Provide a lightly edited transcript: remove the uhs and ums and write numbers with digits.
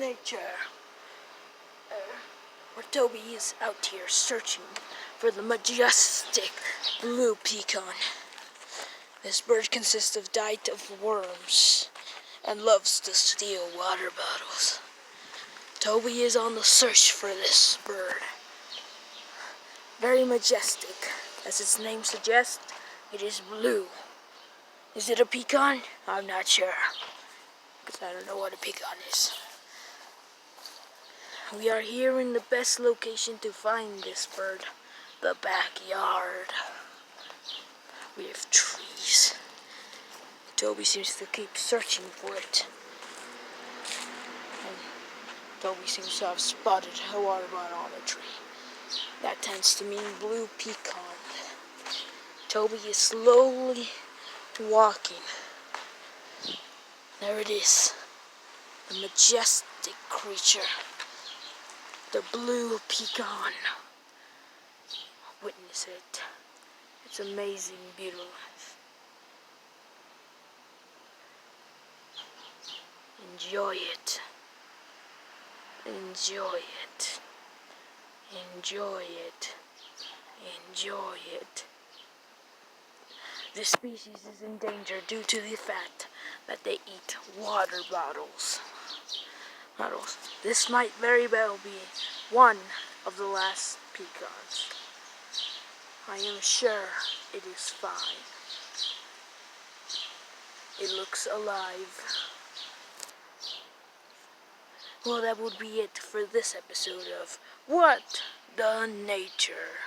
nature. Where Toby is out here searching for the majestic blue pecan. This bird consists of diet of worms and loves to steal water bottles. Toby is on the search for this bird. Very majestic. As its name suggests, it is blue. Is it a pecan? I'm not sure, because I don't know what a pecan is. We are here in the best location to find this bird, the backyard. We have trees. Toby seems to keep searching for it. And Toby seems to have spotted a water bottle on a tree. That tends to mean blue pecan. Toby is slowly walking. There it is. The majestic creature. The blue pecan. Witness it. It's amazing, beautiful. Enjoy it. Enjoy it. Enjoy it. Enjoy it. This species is in danger due to the fact that they eat water bottles. This might very well be one of the last pecans. I am sure it is fine. It looks alive. Well, that would be it for this episode of What the Nature.